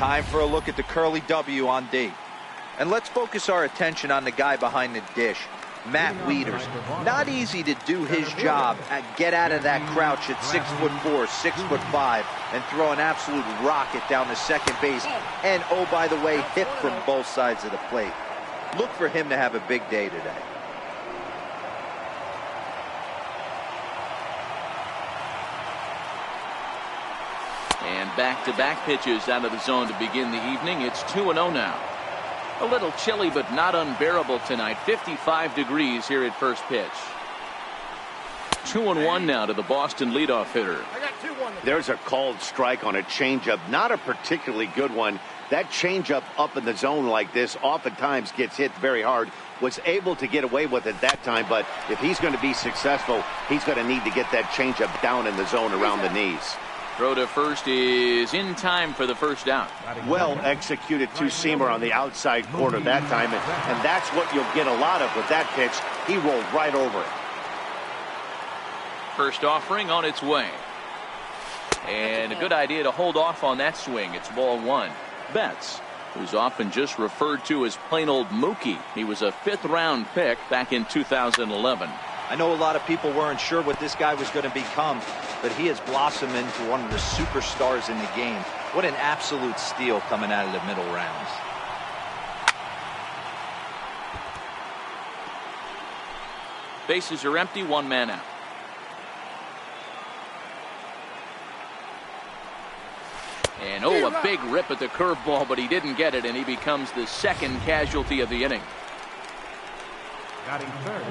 Time for a look at the curly W on D. And let's focus our attention on the guy behind the dish, Matt Wieters. Not easy to do his job and get out of that crouch at 6'4", 6'5", and throw an absolute rocket down to second base. And, oh, by the way, hit from both sides of the plate. Look for him to have a big day today. And back-to-back pitches out of the zone to begin the evening. It's 2-0 now. A little chilly, but not unbearable tonight. 55 degrees here at first pitch. 2-1 now to the Boston leadoff hitter. There's a called strike on a changeup. Not a particularly good one. That changeup up in the zone like this oftentimes gets hit very hard. Was able to get away with it that time, but if he's going to be successful, he's going to need to get that changeup down in the zone around the knees. Throw to first is in time for the first out. Well executed two-seamer on the outside corner that time, and that's what you'll get a lot of with that pitch. He rolled right over it. First offering on its way. And a good idea to hold off on that swing. It's ball one. Betts, who's often just referred to as plain old Mookie. He was a fifth-round pick back in 2011. I know a lot of people weren't sure what this guy was going to become, but he has blossomed into one of the superstars in the game. What an absolute steal coming out of the middle rounds. Bases are empty, one man out. And oh, a big rip at the curveball, but he didn't get it, and he becomes the second casualty of the inning. Batting third.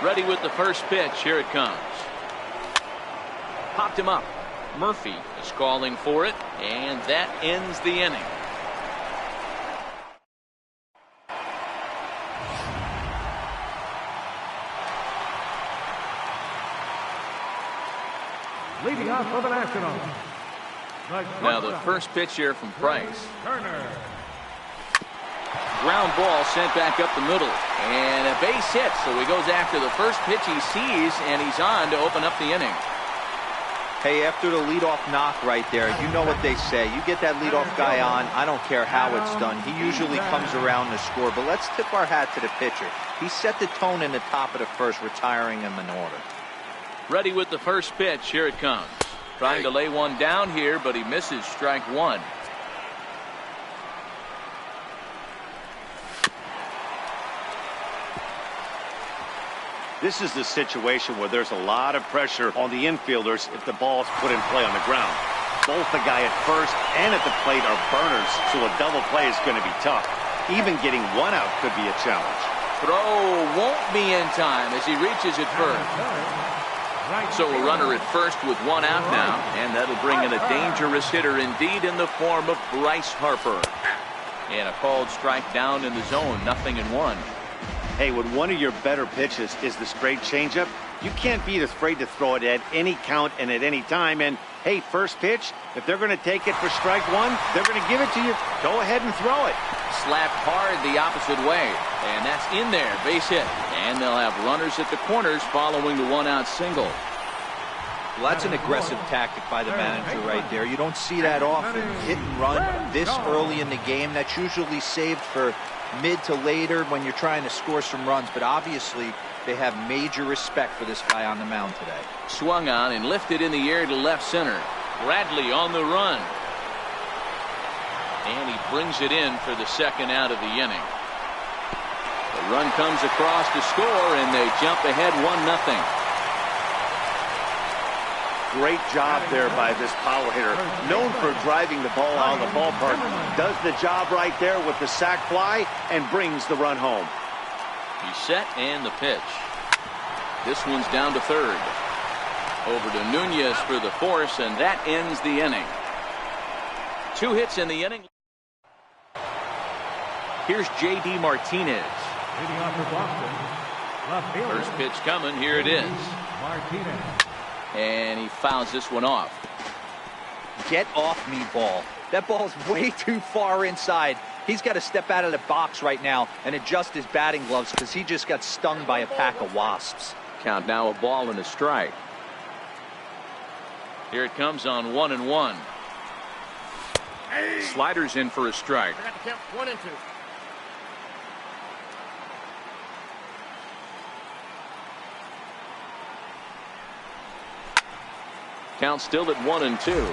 Ready with the first pitch. Here it comes. Popped him up. Murphy is calling for it, and that ends the inning. Leading off for the Nationals. Now the first pitch here from Price. Ground ball sent back up the middle, and a base hit, so he goes after the first pitch he sees, and he's on to open up the inning. Hey, after the leadoff knock right there, you know what they say. You get that leadoff guy on, I don't care how it's done. He usually comes around to score, but let's tip our hat to the pitcher. He set the tone in the top of the first, retiring him in order. Ready with the first pitch. Here it comes. Trying to lay one down here, but he misses strike one. This is the situation where there's a lot of pressure on the infielders if the ball's put in play on the ground. Both the guy at first and at the plate are burners, so a double play is going to be tough. Even getting one out could be a challenge. Throw won't be in time as he reaches it first. So a runner at first with one out now, and that'll bring in a dangerous hitter indeed in the form of Bryce Harper. And a called strike down in the zone, 0-1. Hey, when one of your better pitches is the straight changeup, you can't be afraid to throw it at any count and at any time. And, hey, first pitch, if they're going to take it for strike one, they're going to give it to you. Go ahead and throw it. Slapped hard the opposite way, and that's in there, base hit. And they'll have runners at the corners following the one-out single. Well, that's an aggressive tactic by the manager right there. You don't see that often. Hit and run this early in the game. That's usually saved for mid to later when you're trying to score some runs, but obviously they have major respect for this guy on the mound today. Swung on and lifted in the air to left center. Bradley on the run, and he brings it in for the second out of the inning. The run comes across to score, and they jump ahead 1-0. Great job there by this power hitter. Known for driving the ball out of the ballpark. Does the job right there with the sac fly and brings the run home. He's set and the pitch. This one's down to third. Over to Nunez for the force, and that ends the inning. 2 hits in the inning. Here's J.D. Martinez. First pitch coming. Here it is. Martinez. And he fouls this one off. Get off me, ball. That ball's way too far inside. He's got to step out of the box right now and adjust his batting gloves because he just got stung by a pack of wasps. Count now, a ball and a strike. Here it comes on 1-1. Sliders in for a strike. I got the count 1-2. Count still at 1-2.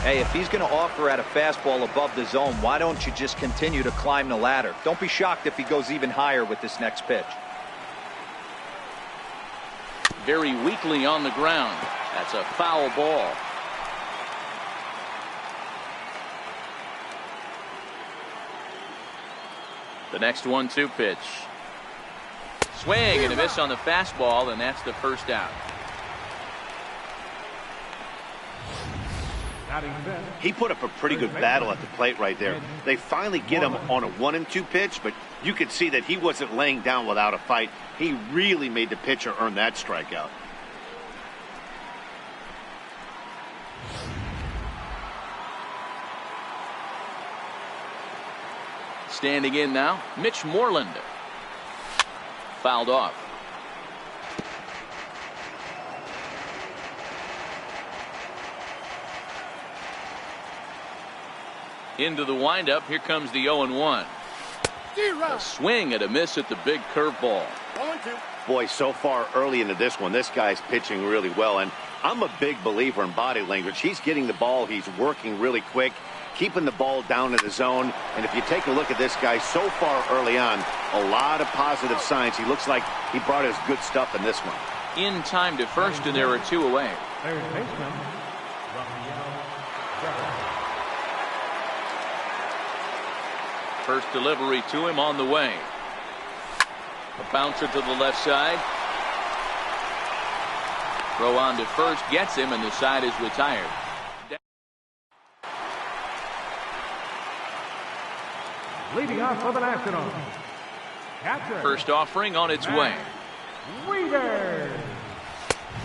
Hey, if he's going to offer at a fastball above the zone, why don't you just continue to climb the ladder? Don't be shocked if he goes even higher with this next pitch. Very weakly on the ground. That's a foul ball. The next 1-2 pitch. Swing and a miss on the fastball, and that's the first out. He put up a pretty good battle at the plate right there. They finally get him on a 1-2 pitch, but you could see that he wasn't laying down without a fight. He really made the pitcher earn that strikeout. Standing in now, Mitch Moreland. Fouled off. Into the windup. Here comes the 0-1. A swing and a miss at the big curveball. 1-2. Boy, so far early into this one, this guy's pitching really well, and I'm a big believer in body language. He's getting the ball. He's working really quick, keeping the ball down in the zone. And if you take a look at this guy so far early on, a lot of positive signs. He looks like he brought his good stuff in this one. In time to first, and there are 2 away. Third baseman. First delivery to him on the way. A bouncer to the left side. Throw on to first gets him, and the side is retired. Leading off for the Nationals. Catcher. First offering on its way. Weeder.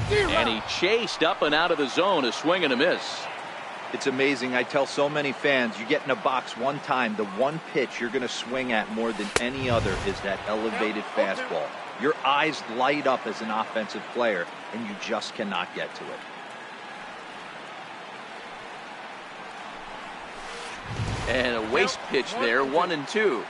And he chased up and out of the zone. A swing and a miss. It's amazing. I tell so many fans, you get in a box one time, the one pitch you're going to swing at more than any other is that elevated fastball. Your eyes light up as an offensive player, and you just cannot get to it. And a waste pitch there, 1-2.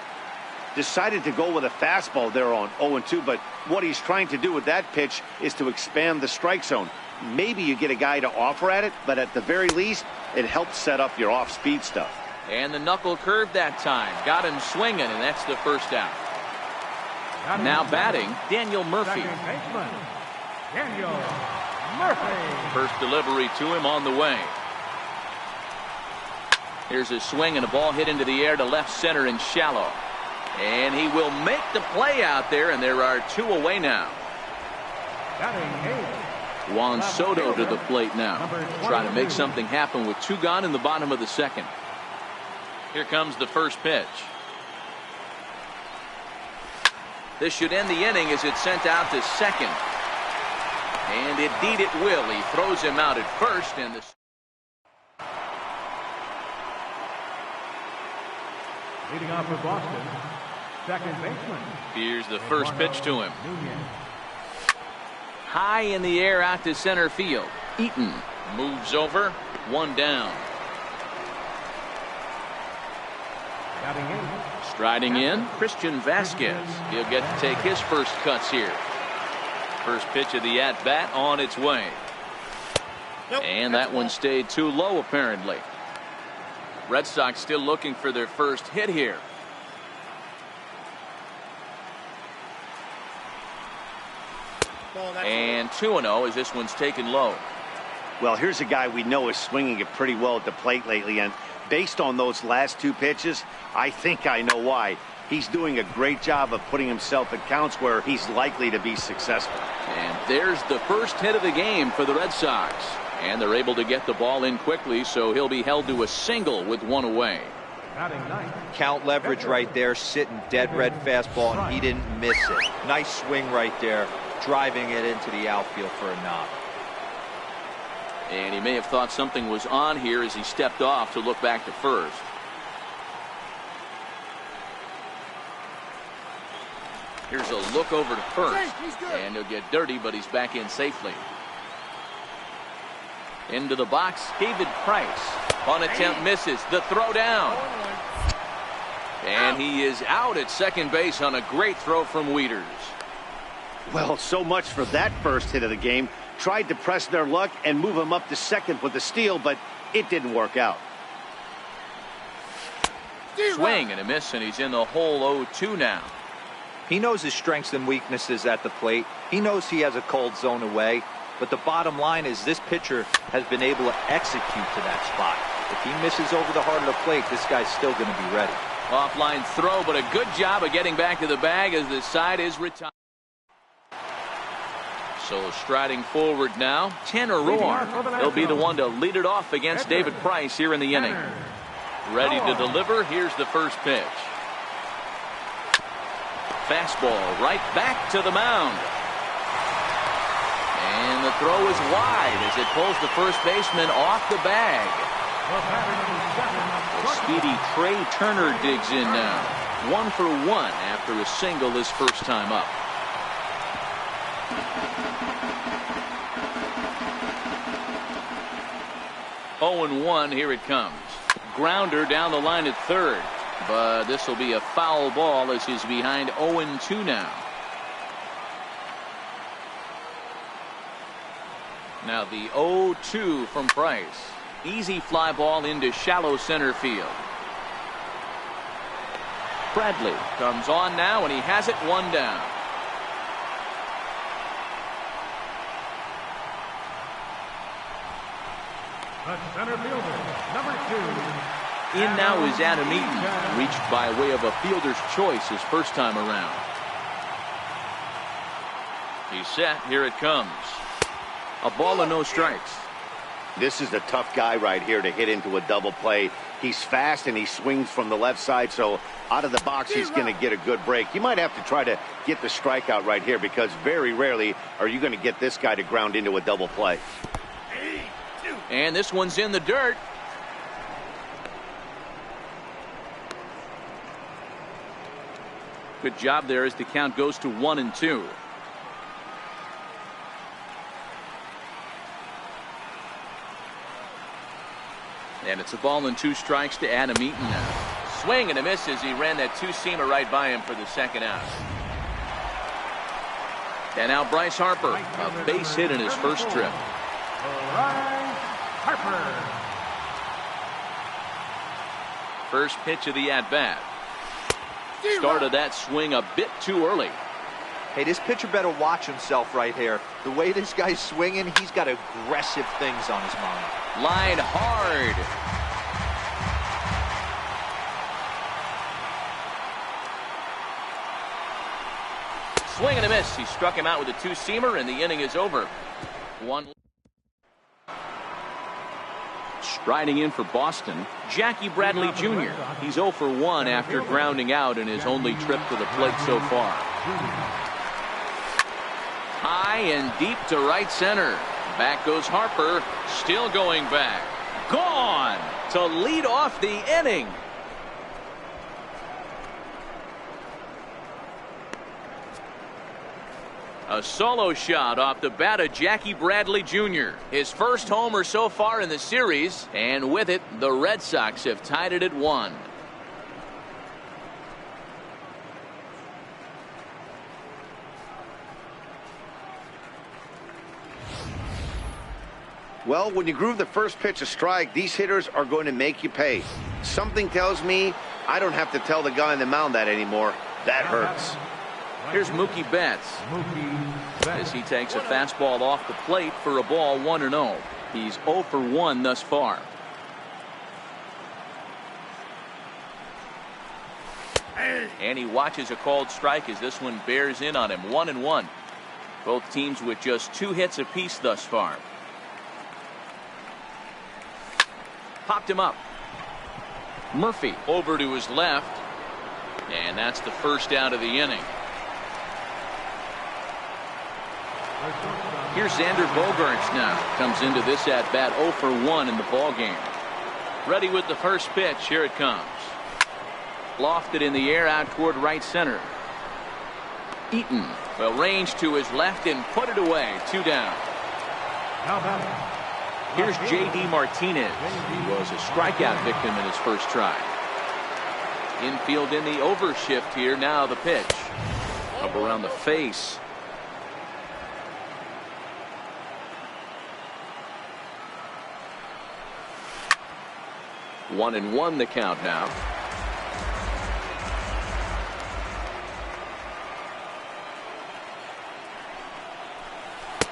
Decided to go with a fastball there on 0-2, but what he's trying to do with that pitch is to expand the strike zone. Maybe you get a guy to offer at it, but at the very least, it helps set up your off-speed stuff. And the knuckle curve that time. Got him swinging, and that's the first out. Now batting, Daniel Murphy. Second baseman. Daniel Murphy. First delivery to him on the way. Here's a swing and a ball hit into the air to left center and shallow. And he will make the play out there, and there are 2 away now. Batting 8. Juan Soto to the plate now. Trying to make something happen with 2 gone in the bottom of the second. Here comes the first pitch. This should end the inning as it's sent out to second. And indeed it will. He throws him out at first, and the Leading off for Boston. Second baseman. here's the first pitch to him. High in the air out to center field. Eaton moves over. 1 down. Batting 8. Striding in, Christian Vasquez. He'll get to take his first cuts here. First pitch of the at-bat on its way. And that one stayed too low, apparently. Red Sox still looking for their first hit here. And 2-0 as this one's taken low. Well, here's a guy we know is swinging it pretty well at the plate lately, and based on those last 2 pitches, I think I know why. He's doing a great job of putting himself in counts where he's likely to be successful. And there's the first hit of the game for the Red Sox. And they're able to get the ball in quickly, so he'll be held to a single with 1 away. Batting 9. Count leverage right there, sitting dead red fastball, and he didn't miss it. Nice swing right there, driving it into the outfield for a knock. And he may have thought something was on here as he stepped off to look back to first. Here's a look over to first. And he'll get dirty, but he's back in safely. Into the box, David Price. On attempt misses. The throw down. And he is out at second base on a great throw from Wieters. Well, so much for that first hit of the game. Tried to press their luck and move him up to second with the steal, but it didn't work out. Swing and a miss, and he's in the hole 0-2 now. He knows his strengths and weaknesses at the plate. He knows he has a cold zone away. But the bottom line is this pitcher has been able to execute to that spot. If he misses over the heart of the plate, this guy's still going to be ready. Offline throw, but a good job of getting back to the bag as the side is retired. So striding forward now, Tanner Roar. He'll be the one to lead it off against David Price here in the inning. Ready to deliver. Here's the first pitch. Fastball right back to the mound. And the throw is wide as it pulls the first baseman off the bag. The speedy Trey Turner digs in now. 1 for 1 after a single his first time up. Oh and 1, here it comes. Grounder down the line at third. But this will be a foul ball as he's behind 0-2 now. Now the 0-2 from Price. Easy fly ball into shallow center field. Bradley comes on now, and he has it 1 down. The center fielder, number 2. In now is Adam Eaton, reached by way of a fielder's choice his first time around. He's set. Here it comes. A ball and no strikes. This is a tough guy right here to hit into a double play. He's fast and he swings from the left side, so out of the box he's going to get a good break. You might have to try to get the strikeout right here because very rarely are you going to get this guy to ground into a double play. And this one's in the dirt. Good job there as the count goes to 1-2. And it's a ball and 2 strikes to Adam Eaton now. Swing and a miss as he ran that 2-seamer right by him for the second out. And now Bryce Harper, a base hit in his first trip. Bryce Harper. First pitch of the at-bat. Started that swing a bit too early. Hey, this pitcher better watch himself right here. The way this guy's swinging, he's got aggressive things on his mind. Line hard. Swing and a miss. He struck him out with a 2-seamer, and the inning is over. 1. Striding in for Boston, Jackie Bradley Jr. He's 0 for 1 after grounding out in his only trip to the plate so far. High and deep to right center. Back goes Harper, still going back. Gone to lead off the inning. A solo shot off the bat of Jackie Bradley Jr. His first homer so far in the series, and with it, the Red Sox have tied it at 1. Well, when you groove the first pitch a strike, these hitters are going to make you pay. Something tells me I don't have to tell the guy on the mound that anymore. That hurts. Here's Mookie Betts as he takes a fastball off the plate for a ball 1-0. He's 0 for 1 thus far. And he watches a called strike as this one bears in on him. 1-1. Both teams with just 2 hits apiece thus far. Popped him up. Murphy over to his left. And that's the first out of the inning. Here's Xander Bogaerts now. Comes into this at-bat 0 for 1 in the ballgame. Ready with the first pitch. Here it comes. Lofted in the air out toward right center. Eaton will range to his left and put it away. 2 down. Now batting, Here's J.D. Martinez. He was a strikeout victim in his first try. Infield in the overshift here. Now the pitch. Up around the face. One and one the count now.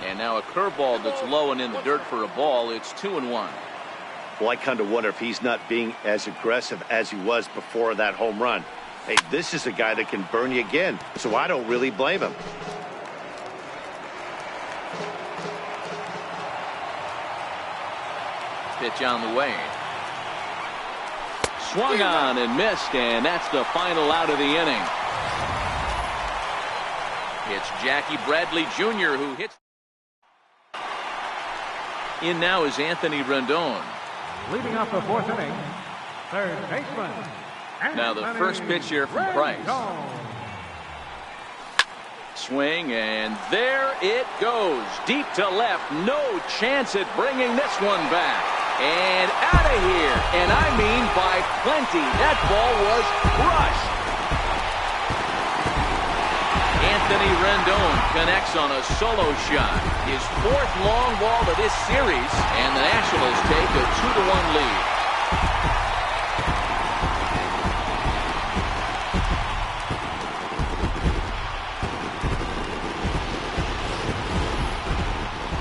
And now a curveball that's low and in the dirt for a ball. It's 2-1. Well, I kind of wonder if he's not being as aggressive as he was before that home run. Hey, this is a guy that can burn you again, so I don't really blame him. Pitch on the way. Swung on and missed, and that's the final out of the inning. It's Jackie Bradley Jr. who hits. In now is Anthony Rendon. Leading off the fourth inning, third baseman. Now the first pitch here from Price. Swing, and there it goes. Deep to left. No chance at bringing this one back. And out of here. And I mean by plenty. That ball was crushed. Anthony Rendon connects on a solo shot. His fourth long ball of this series. And the Nationals take a 2-1 lead.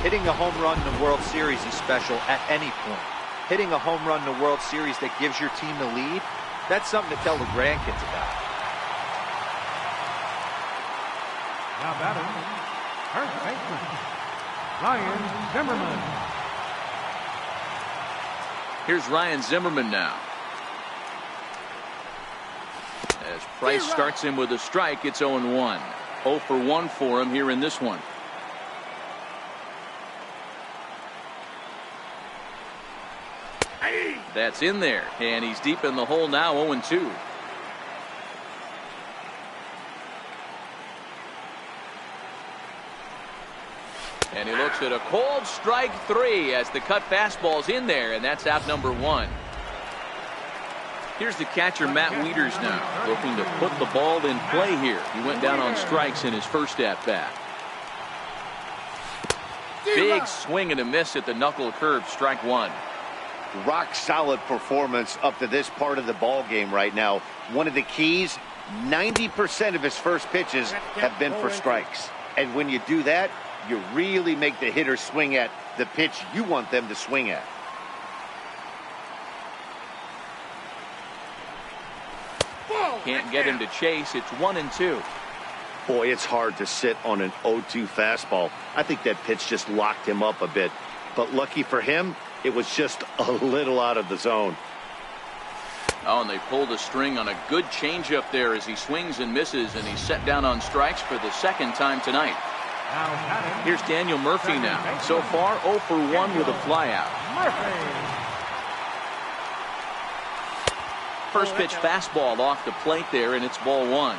Hitting a home run in the World Series is special at any point. Hitting a home run in the World Series that gives your team the lead, that's something to tell the grandkids about. Now batting, first baseman, Ryan Zimmerman. Here's Ryan Zimmerman now. As Price starts him with a strike, it's 0-1. 0 for 1 for him here in this one. That's in there, and he's deep in the hole now, 0-2. And he looks at a cold strike 3 as the cut fastball's in there, and that's out number 1. Here's the catcher, Matt Wieters, now, looking to put the ball in play here. He went down on strikes in his first at-bat. Big swing and a miss at the knuckle curve, strike 1. Rock solid performance up to this part of the ball game right now. One of the keys, 90% of his first pitches have been for strikes. And when you do that, you really make the hitter swing at the pitch you want them to swing at. Can't get him to chase. It's 1-2. Boy, it's hard to sit on an 0-2 fastball. I think that pitch just locked him up a bit. But lucky for him, it was just a little out of the zone. Oh, and they pulled a string on a good changeup there as he swings and misses, and he's set down on strikes for the second time tonight. Here's Daniel Murphy now. So far, 0 for 1 with a flyout. First pitch fastball off the plate there, and it's ball 1.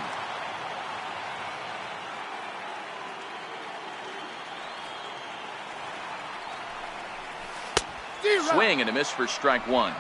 Swing and a miss for strike 1.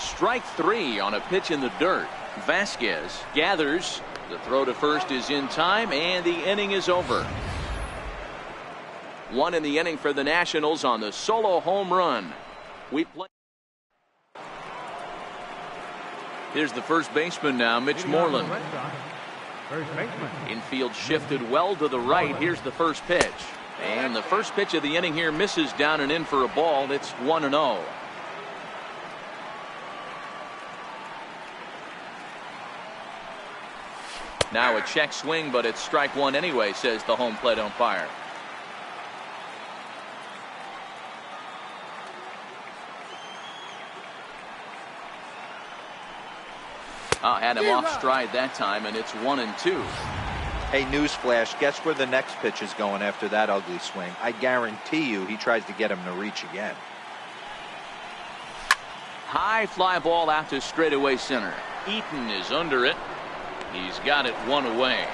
Strike three on a pitch in the dirt. Vasquez gathers. The throw to first is in time, and the inning is over. One in the inning for the Nationals on the solo home run. We play. Here's the first baseman now, Mitch Moreland. Infield shifted well to the right. Here's the first pitch. And the first pitch of the inning here misses down and in for a ball. It's 1-0. Now a check swing, but it's strike one anyway, says the home plate umpire. Had him off stride that time, and it's 1-2. Hey, newsflash, guess where the next pitch is going after that ugly swing? I guarantee you he tries to get him to reach again. High fly ball out to straightaway center. Eaton is under it. He's got it one away.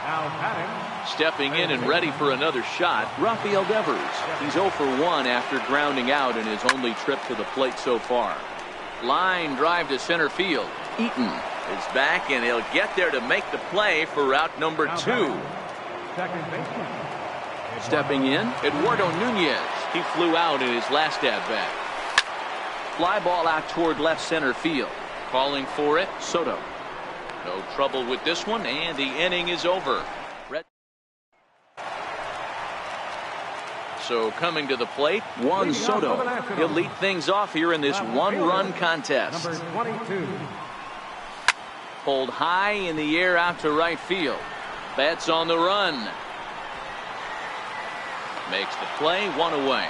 Now batting. Stepping in and ready for another shot, Rafael Devers. He's 0 for 1 after grounding out in his only trip to the plate so far. Line drive to center field. Eaton is back, and he'll get there to make the play for out number 2. Second baseman. Stepping in, Eduardo Nunez. He flew out in his last at-bat. Fly ball out toward left center field. Calling for it, Soto. No trouble with this one, and the inning is over. So coming to the plate, Juan Soto. He'll lead things off here in this one-run contest. Number 22. Pulled high in the air out to right field. Bats on the run. Makes the play, one away.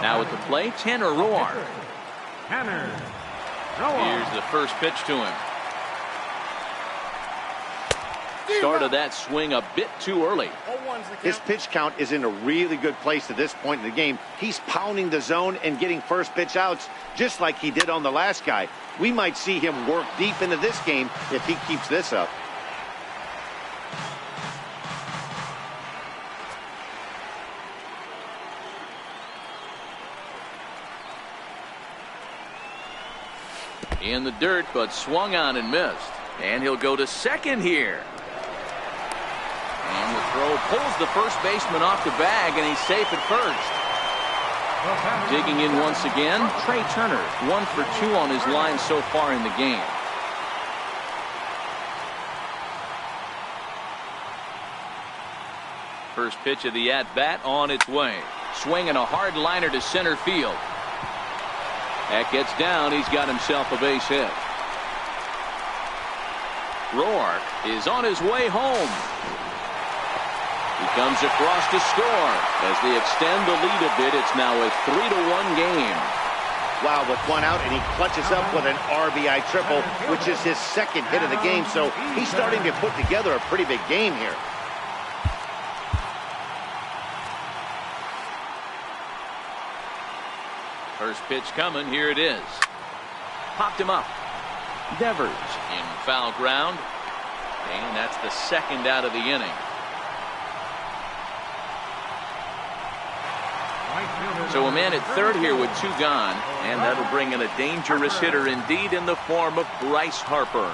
Now at the plate, Tanner Roar. Here's the first pitch to him. Started that swing a bit too early. His pitch count is in a really good place at this point in the game. He's pounding the zone and getting first pitch outs just like he did on the last guy. We might see him work deep into this game if he keeps this up. In the dirt, but swung on and missed. And he'll go to second here. And the throw pulls the first baseman off the bag, and he's safe at first. Digging in once again, Trey Turner. 1 for 2 on his line so far in the game. First pitch of the at-bat on its way. Swinging a hard liner to center field. That gets down. He's got himself a base hit. Roark is on his way home. He comes across to score. As they extend the lead a bit, it's now a 3-1 game. Wow, with one out, and he clutches up with an RBI triple, which is his second hit of the game. So he's starting to put together a pretty big game here. First pitch coming. Here it is. Popped him up. Devers in foul ground. And that's the second out of the inning. So a man at third here with 2 gone. And that'll bring in a dangerous hitter indeed in the form of Bryce Harper.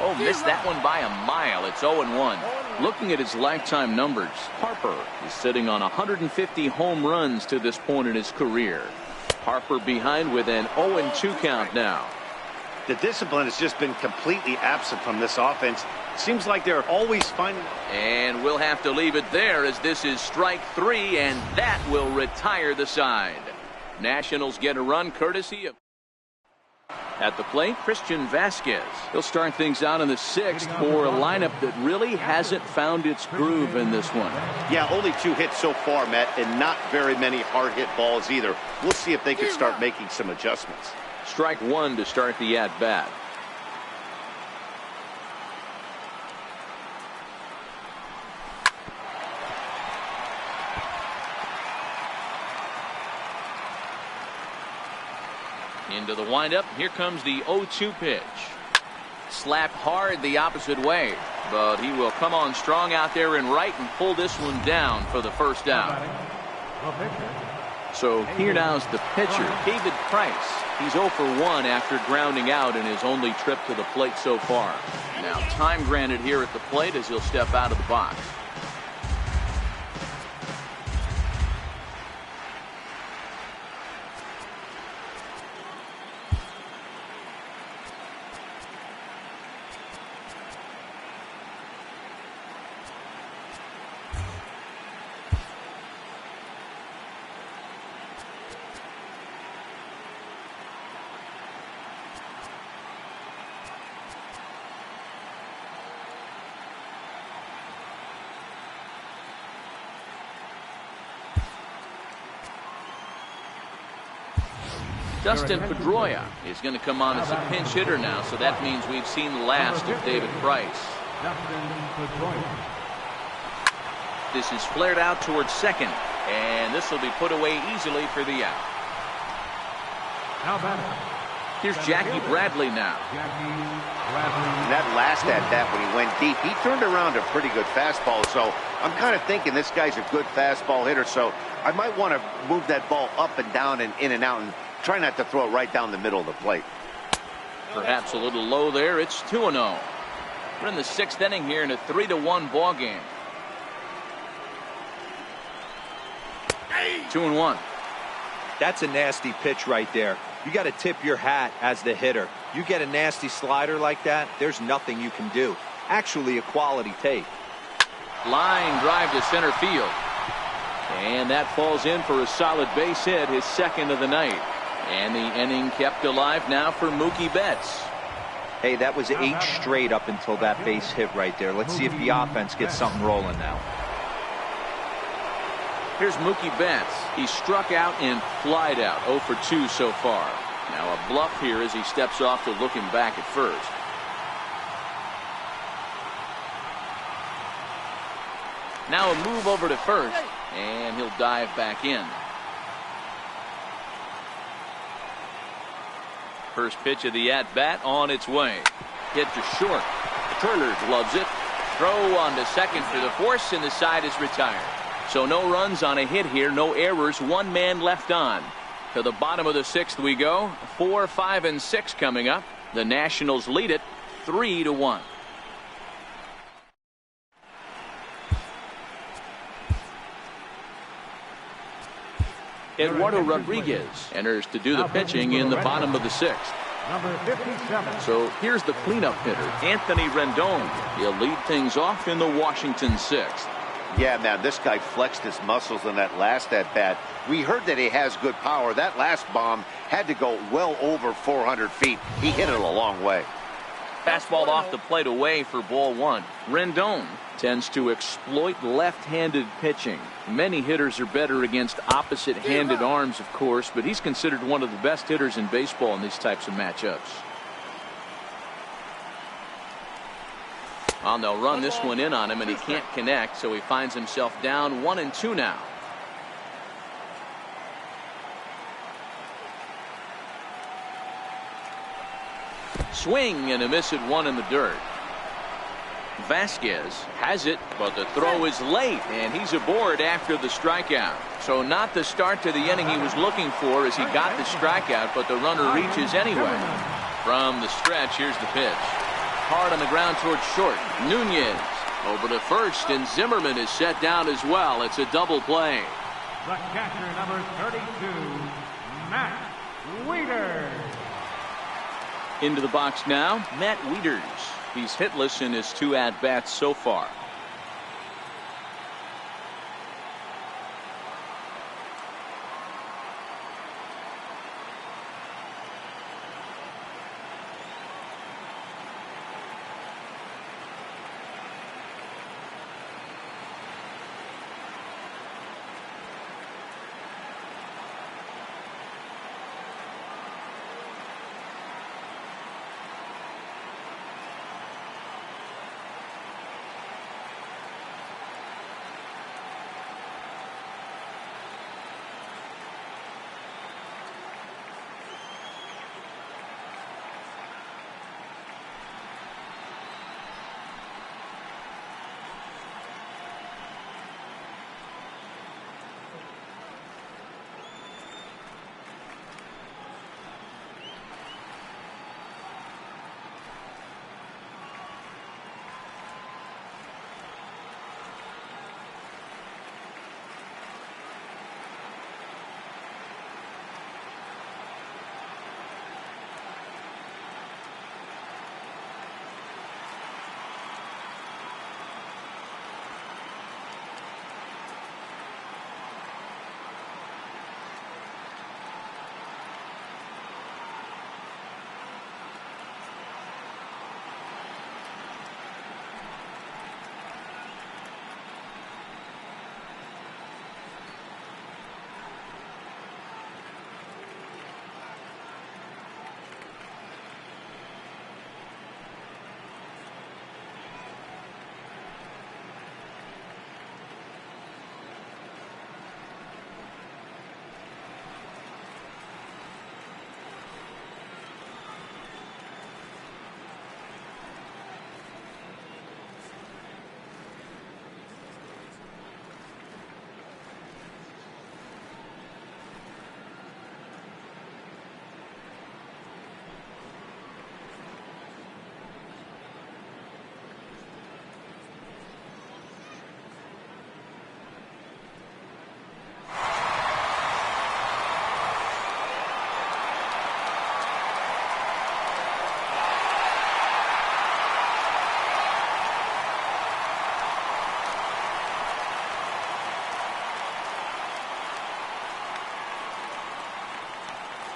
Oh, missed that one by a mile. It's 0-1. Looking at his lifetime numbers, Harper is sitting on 150 home runs to this point in his career. Harper behind with an 0-2 count now. The discipline has just been completely absent from this offense. Seems like they're always finding. And we'll have to leave it there as this is strike 3, and that will retire the side. Nationals get a run courtesy of. At the plate, Christian Vasquez. He'll start things out in the 6th for a lineup that really hasn't found its groove in this one. Yeah, only 2 hits so far, Matt, and not very many hard hit balls either. We'll see if they can start making some adjustments. Strike 1 to start the at-bat. Into the windup. Here comes the 0-2 pitch. Slapped hard the opposite way, but he will come on strong out there in right and pull this one down for the first out. The pitcher. So here now's the pitcher, David Price. He's 0 for 1 after grounding out in his only trip to the plate so far. Now time granted here at the plate as he'll step out of the box. Dustin Pedroia is going to come on as a pinch hitter now, so that means we've seen the last of David Price. This is flared out towards second, and this will be put away easily for the out. Here's Jackie Bradley now. That last at bat when he went deep, he turned around a pretty good fastball, so I'm kind of thinking this guy's a good fastball hitter, so I might want to move that ball up and down and in and out and try not to throw it right down the middle of the plate. Perhaps a little low there. It's 2-0. We're in the 6th inning here in a 3-1 ball game. 2-1. That's a nasty pitch right there. You got to tip your hat as the hitter. You get a nasty slider like that, there's nothing you can do. Actually a quality take. Line drive to center field. And that falls in for a solid base hit, his second of the night. And the inning kept alive now for Mookie Betts. Hey, that was 8 straight up until that base hit right there. Let's see if the offense gets something rolling now. Here's Mookie Betts. He struck out and flied out. 0 for 2 so far. Now a bluff here as he steps off to looking back at first. Now a move over to first, and he'll dive back in. First pitch of the at-bat on its way. Hit to short. Turner loves it. Throw on to second for the force, and the side is retired. So no runs on a hit here, no errors, 1 man left on. To the bottom of the 6th we go. 4, 5, and 6 coming up. The Nationals lead it 3-1. Eduardo Rodriguez enters to do the pitching in the bottom of the 6th. Number 57. So here's the cleanup hitter, Anthony Rendon. He'll lead things off in the Washington 6th. Yeah, man, this guy flexed his muscles in that last at bat. We heard that he has good power. That last bomb had to go well over 400 feet. He hit it a long way. Fastball off the plate away for ball 1. Rendon tends to exploit left-handed pitching. Many hitters are better against opposite-handed arms, of course, but he's considered one of the best hitters in baseball in these types of matchups. Well, they'll run this one in on him, and he can't connect, so he finds himself down 1-2 now. Swing and a miss at 1 in the dirt. Vasquez has it, but the throw is late, and he's aboard after the strikeout. So not the start to the inning he was looking for as he got the strikeout, but the runner reaches anyway. From the stretch, here's the pitch. Hard on the ground towards short. Nunez over to first, and Zimmerman is set down as well. It's a double play. The catcher, number 32, Matt Wieters. Into the box now, Matt Wieters. He's hitless in his 2 at-bats so far.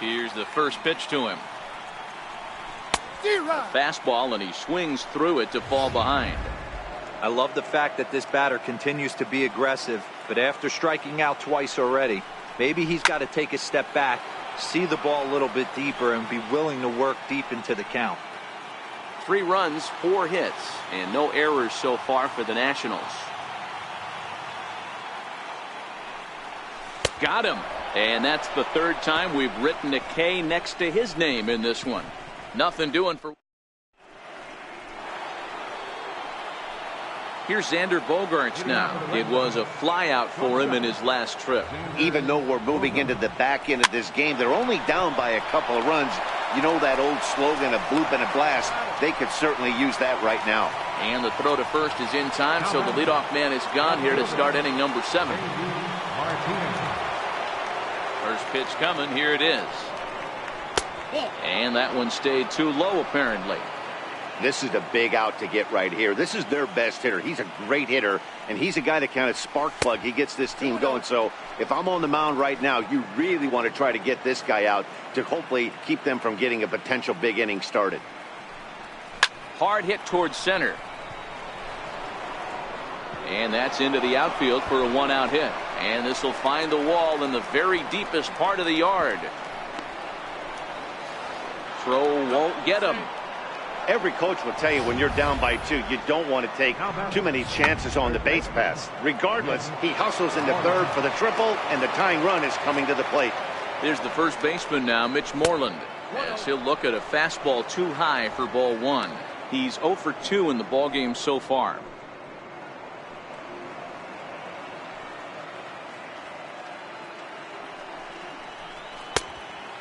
Here's the first pitch to him. A fastball, and he swings through it to fall behind. I love the fact that this batter continues to be aggressive, but after striking out twice already, maybe he's got to take a step back, see the ball a little bit deeper, and be willing to work deep into the count. 3 runs, 4 hits, and no errors so far for the Nationals. Got him. And that's the 3rd time we've written a K next to his name in this one. Nothing doing for. Here's Xander Bogaerts now. It was a flyout for him in his last trip. Even though we're moving into the back end of this game, they're only down by a couple of runs. You know that old slogan, a bloop and a blast. They could certainly use that right now. And the throw to first is in time, so the leadoff man is gone here to start inning number 7. First pitch coming. Here it is. And that one stayed too low, apparently. This is a big out to get right here. This is their best hitter. He's a great hitter, and he's a guy that kind of spark plug. He gets this team going. So if I'm on the mound right now, you really want to try to get this guy out to hopefully keep them from getting a potential big inning started. Hard hit towards center. And that's into the outfield for a 1-out hit. And this will find the wall in the very deepest part of the yard. Throw won't get him. Every coach will tell you when you're down by 2, you don't want to take too many chances on the base pass. Regardless, he hustles into third for the triple, and the tying run is coming to the plate. There's the first baseman now, Mitch Moreland, as he'll look at a fastball too high for ball 1. He's 0 for 2 in the ballgame so far.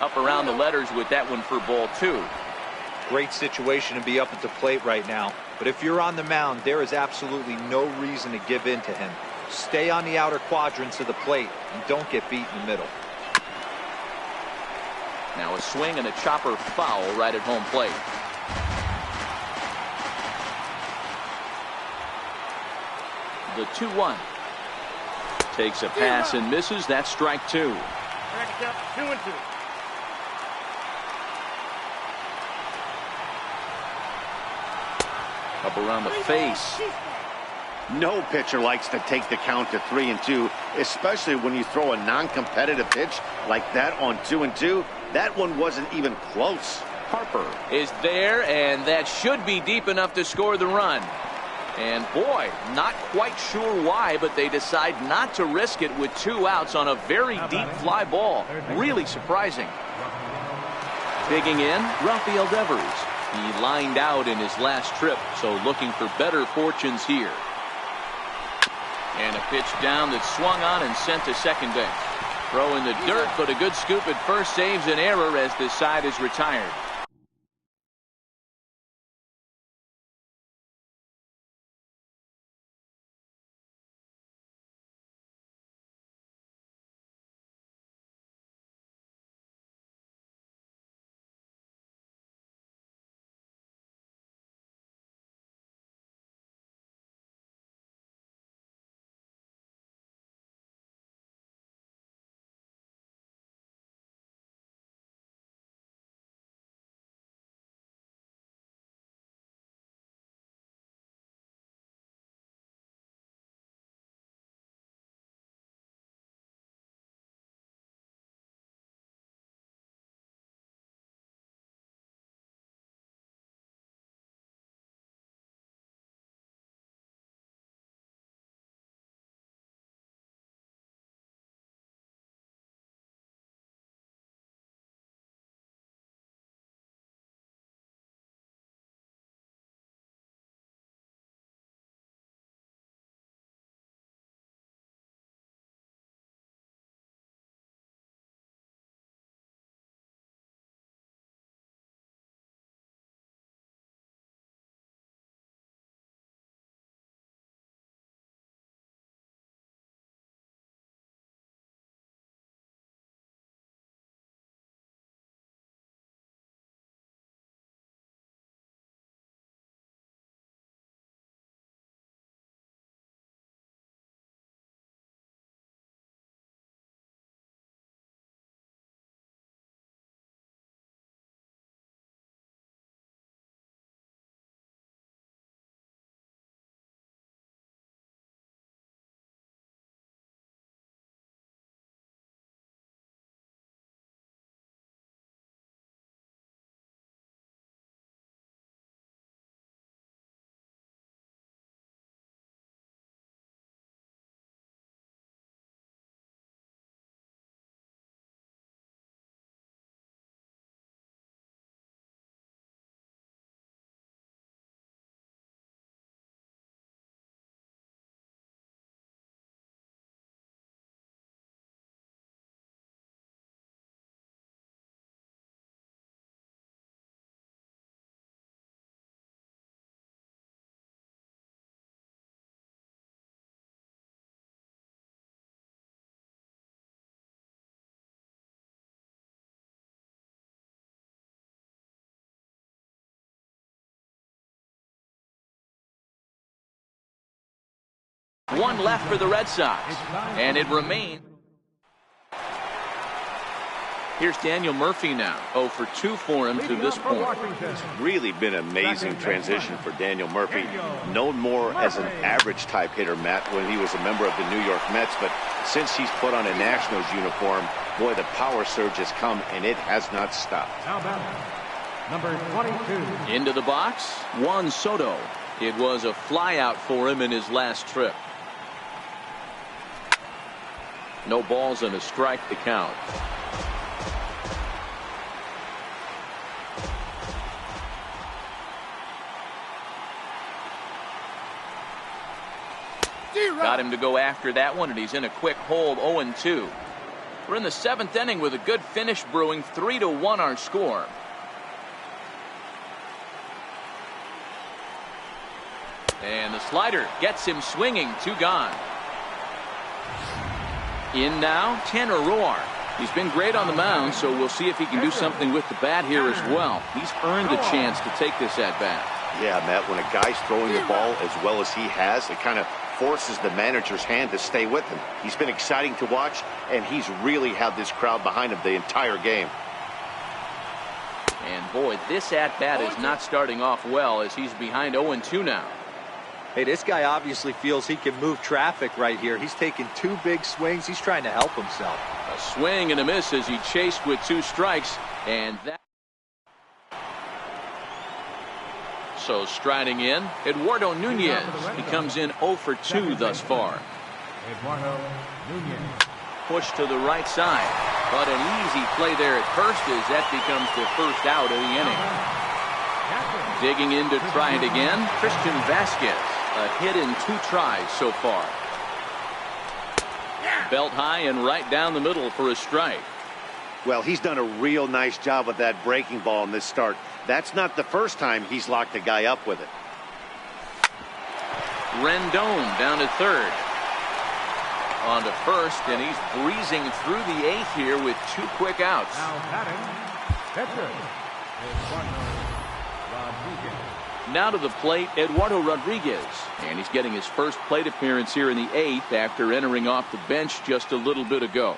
Up around the letters with that one for ball 2. Great situation to be up at the plate right now. But if you're on the mound, there is absolutely no reason to give in to him. Stay on the outer quadrants of the plate and don't get beat in the middle. Now a swing and a chopper foul right at home plate. The 2-1. Takes a pass and misses. That's strike 2. 2-2. Up around the face. No pitcher likes to take the count to 3-2, especially when you throw a non-competitive pitch like that on 2-2. That one wasn't even close. Harper is there, and that should be deep enough to score the run. And boy, not quite sure why, but they decide not to risk it with 2 outs on a very deep fly ball. Really surprising. Digging in, Rafael Devers. He lined out in his last trip, so looking for better fortunes here. And a pitch down that swung on and sent to second base. Throw in the dirt, but a good scoop at first saves an error as this side is retired. One left for the Red Sox, and it remains. Here's Daniel Murphy now. 0 for 2 for him to this point. It's really been an amazing transition for Daniel Murphy. Known more as an average type hitter, Matt, when he was a member of the New York Mets. But since he's put on a Nationals uniform, boy, the power surge has come, and it has not stopped. Number 22. Into the box, Juan Soto. It was a flyout for him in his last trip. No balls and a strike to count. Got him to go after that one, and he's in a quick hold. 0-2. We're in the 7th inning with a good finish brewing. 3-1 our score. And the slider gets him swinging. 2 gone. In now, Tanner Roar. He's been great on the mound, so we'll see if he can do something with the bat here as well. He's earned a chance to take this at bat. Yeah, Matt, when a guy's throwing the ball as well as he has, it kind of forces the manager's hand to stay with him. He's been exciting to watch, and he's really had this crowd behind him the entire game. And boy, this at-bat is not starting off well as he's behind 0-2 now. Hey, this guy obviously feels he can move traffic right here. He's taking 2 big swings. He's trying to help himself. A swing and a miss as he chased with 2 strikes, and that. So striding in, Eduardo Nunez. He comes in 0 for 2 thus far. Eduardo Nunez. Push to the right side, but an easy play there at first as that becomes the first out of the inning. Digging in to try it again, Christian Vasquez. A hit in 2 tries so far. Belt high and right down the middle for a strike. Well, he's done a real nice job with that breaking ball in this start. That's not the first time he's locked a guy up with it. Rendon down to third. On to first, and he's breezing through the 8th here with 2 quick outs. Now batting, pitcher, Eduardo Rodriguez. Now to the plate, Eduardo Rodriguez. And he's getting his first plate appearance here in the 8th after entering off the bench just a little bit ago.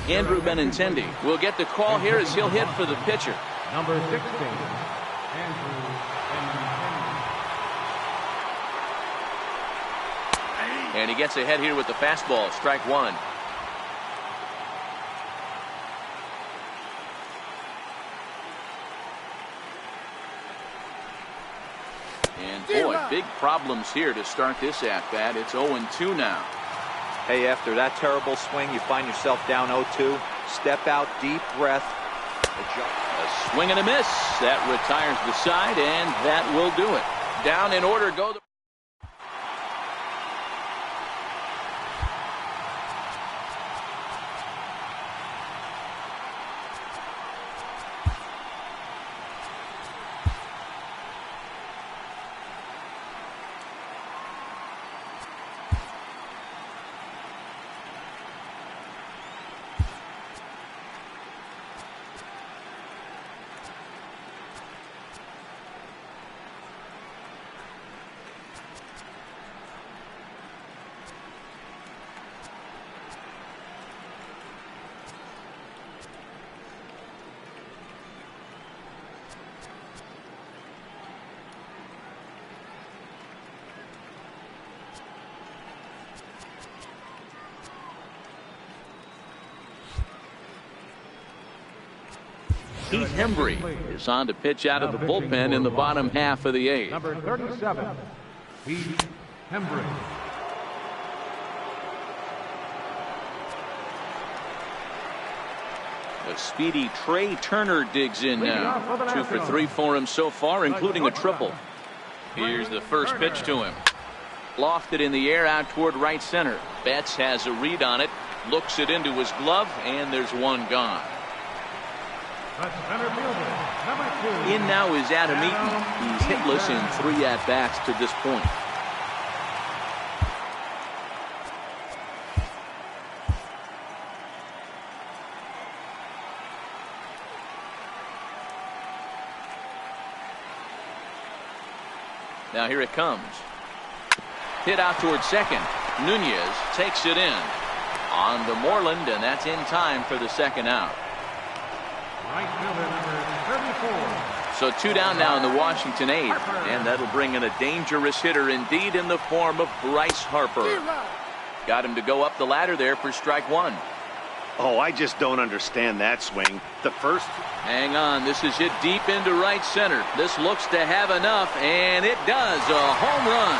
Andrew Benintendi will get the call here as he'll hit for the pitcher. Number 16, Andrew Benintendi. And he gets ahead here with the fastball. Strike 1. And boy, big problems here to start this at-bat. It's 0-2 now. Hey, after that terrible swing, you find yourself down 0-2. Step out, deep breath. A swing and a miss. That retires the side, and that will do it. Down in order go the. Keith Hembry is on to pitch out of the bullpen in the bottom half of the 8th. Number 37, Keith Hembry. A speedy Trey Turner digs in now. 2 for 3 for him so far, including a triple. Here's the first pitch to him. Lofted in the air out toward right center. Betts has a read on it, looks it into his glove, and there's one gone. Center fielder, In now is Adam Eaton. He's hitless in 3 at-bats to this point. Now here it comes. Hit out towards second. Nunez takes it in. On to Moreland, and that's in time for the second out. Right fielder number 34. So 2 down now in the Washington 8th, and that'll bring in a dangerous hitter indeed in the form of Bryce Harper. Got him to go up the ladder there for strike 1. Oh, I just don't understand that swing. The first. Hang on, this is hit deep into right center. This looks to have enough, and it does. A home run.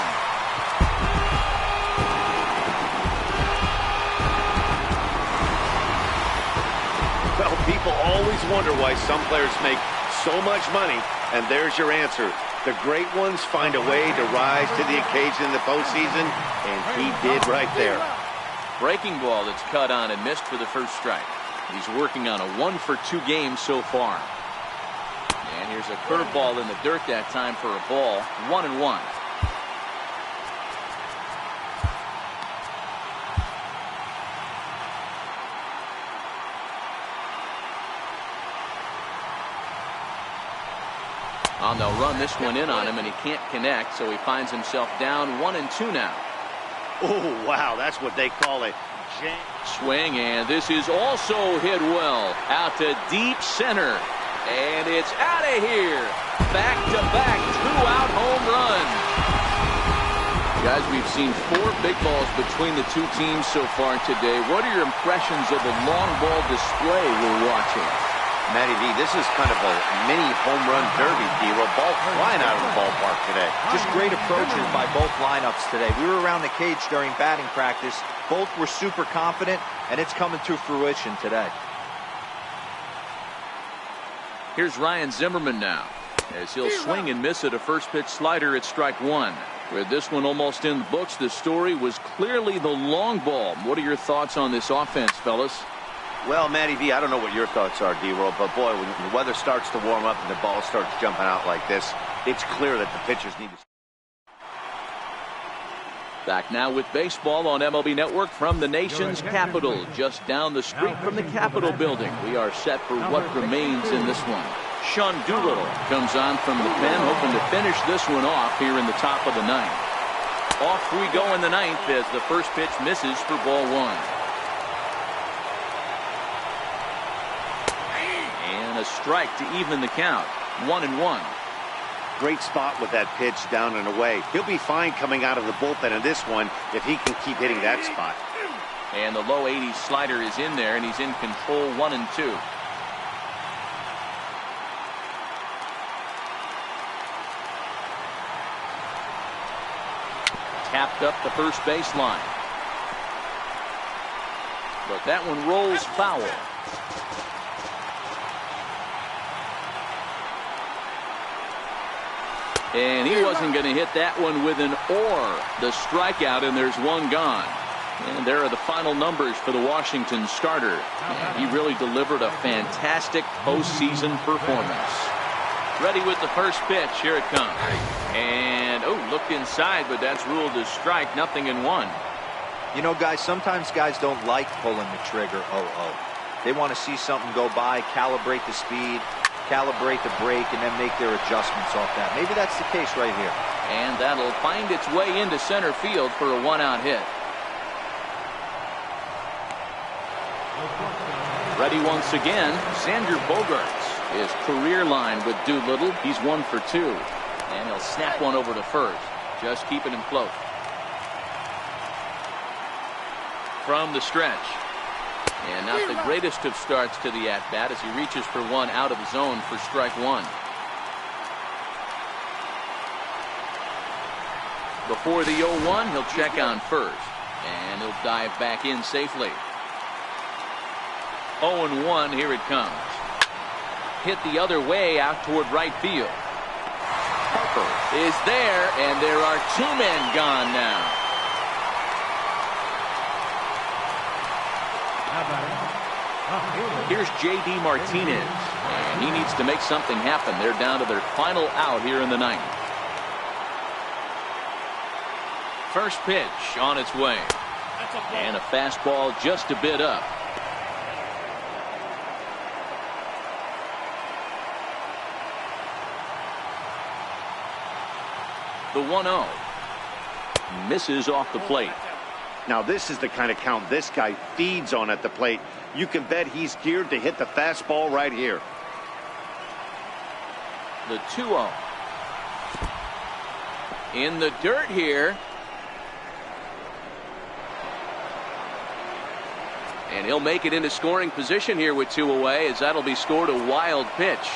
Well, people always wonder why some players make so much money, and there's your answer. The great ones find a way to rise to the occasion in the postseason, and he did right there. Breaking ball that's cut on and missed for the first strike. He's working on a 1-for-2 game so far. And here's a curveball in the dirt that time for a ball. 1-1. Oh, they'll run this one in on him, and he can't connect, so he finds himself down 1-2 now. Oh, wow, that's what they call it. Swing, and this is also hit well. Out to deep center. And it's out of here. Back-to-back 2-out home runs. Guys, we've seen 4 big balls between the 2 teams so far today. What are your impressions of the long ball display we're watching? Matty V, this is kind of a mini home run derby, D-Roll. Ball flying out of the ballpark today. Just great approaches by both lineups today. We were around the cage during batting practice. Both were super confident, and it's coming to fruition today. Here's Ryan Zimmerman now, as he'll swing and miss at a first pitch slider at strike 1. With this one almost in the books, the story was clearly the long ball. What are your thoughts on this offense, fellas? Well, Matty V, I don't know what your thoughts are, D-Roll, but boy, when the weather starts to warm up and the ball starts jumping out like this, it's clear that the pitchers need to. Back now with baseball on MLB Network from the nation's capital, just down the street from the Capitol building. We are set for what remains in this one. Sean Doolittle comes on from the pen, hoping to finish this one off here in the top of the 9th. Off we go in the 9th as the first pitch misses for ball 1. And a strike to even the count. 1-1. Great spot with that pitch down and away. He'll be fine coming out of the bullpen in this one if he can keep hitting that spot. And the low 80s slider is in there, and he's in control. 1-2. Tapped up the first baseline. But that one rolls foul. And he wasn't going to hit that one with an or. The strikeout, and there's one gone. And there are the final numbers for the Washington starter. And he really delivered a fantastic postseason performance. Ready with the first pitch. Here it comes. And, looked inside, but that's ruled as strike. 0-1. You know, guys, sometimes guys don't like pulling the trigger. They want to see something go by, calibrate the speed, calibrate the break, and then make their adjustments off that. Maybe that's the case right here. And that'll find its way into center field for a 1-out hit. Ready once again, Xander Bogaerts. His career line with Doolittle. He's 1 for 2. And he'll snap one over to first. Just keeping him close. From the stretch. And not the greatest of starts to the at-bat as he reaches for one out of the zone for strike 1. Before the 0-1, he'll check on first. And he'll dive back in safely. 0-1, here it comes. Hit the other way out toward right field. Harper is there, and there are 2 men gone now. Here's J.D. Martinez, And he needs to make something happen. They're down to their final out here in the ninth. First pitch on its way. And a fastball just a bit up. The 1-0. Misses off the plate. Now this is the kind of count this guy feeds on at the plate. You can bet he's geared to hit the fastball right here. The 2-0. In the dirt here. And he'll make it into scoring position here with 2 away, as that'll be scored a wild pitch.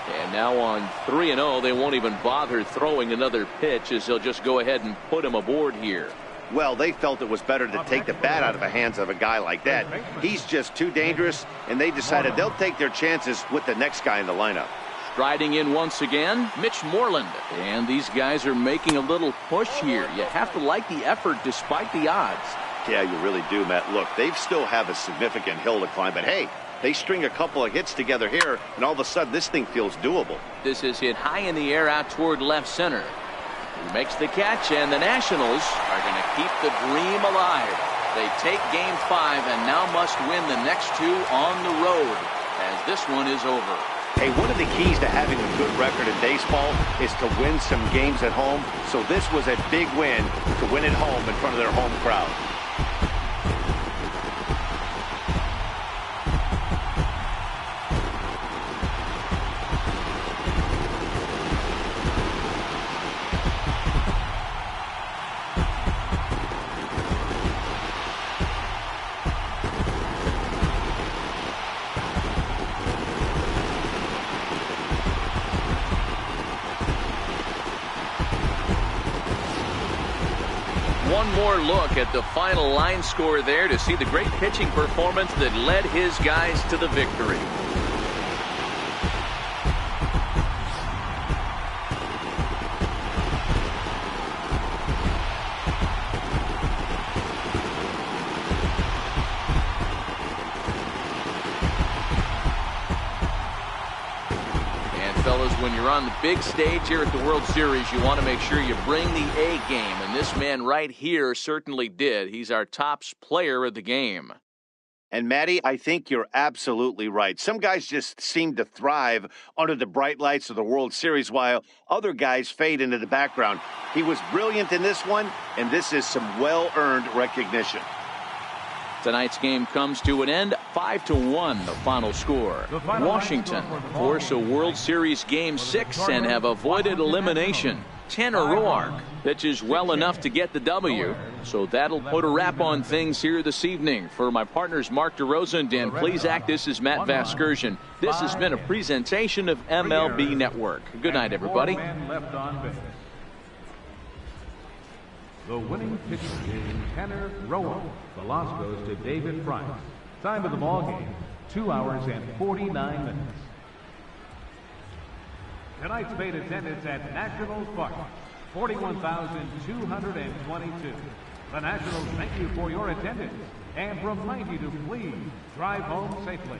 And now on 3-0, they won't even bother throwing another pitch, as they'll just go ahead and put him aboard here. Well, they felt it was better to take the bat out of the hands of a guy like that. He's just too dangerous, and they decided they'll take their chances with the next guy in the lineup. Striding in once again, Mitch Moreland. And these guys are making a little push here. You have to like the effort despite the odds. Yeah, you really do, Matt. Look, they still have a significant hill to climb, but hey, they string a couple of hits together here, and all of a sudden this thing feels doable. This is hit high in the air out toward left center. He makes the catch, and the Nationals are going to keep the dream alive. They take Game 5 and now must win the next 2 on the road, as this one is over. Hey, one of the keys to having a good record in baseball is to win some games at home. So this was a big win to win at home in front of their home crowd. One more look at the final line score there to see the great pitching performance that led his guys to the victory. Fellas, when you're on the big stage here at the World Series, you want to make sure you bring the A game, and this man right here certainly did. He's our top player of the game. And, Matty, I think you're absolutely right. Some guys just seem to thrive under the bright lights of the World Series, while other guys fade into the background. He was brilliant in this one, and this is some well-earned recognition. Tonight's game comes to an end, 5-1, the final score. Washington force a World Series Game 6 and have avoided elimination. Tanner Roark pitches well enough to get the W, so that'll put a wrap on things here this evening. For my partners Mark DeRosa and Dan Plesac, this is Matt Vasgersian. This has been a presentation of MLB Network. Good night, everybody. The winning pitcher is Tanner Roark. The loss goes to David Price. Time of the ball game, 2 hours and 49 minutes. Tonight's paid attendance at Nationals Park, 41,222. The Nationals thank you for your attendance and remind you to please drive home safely.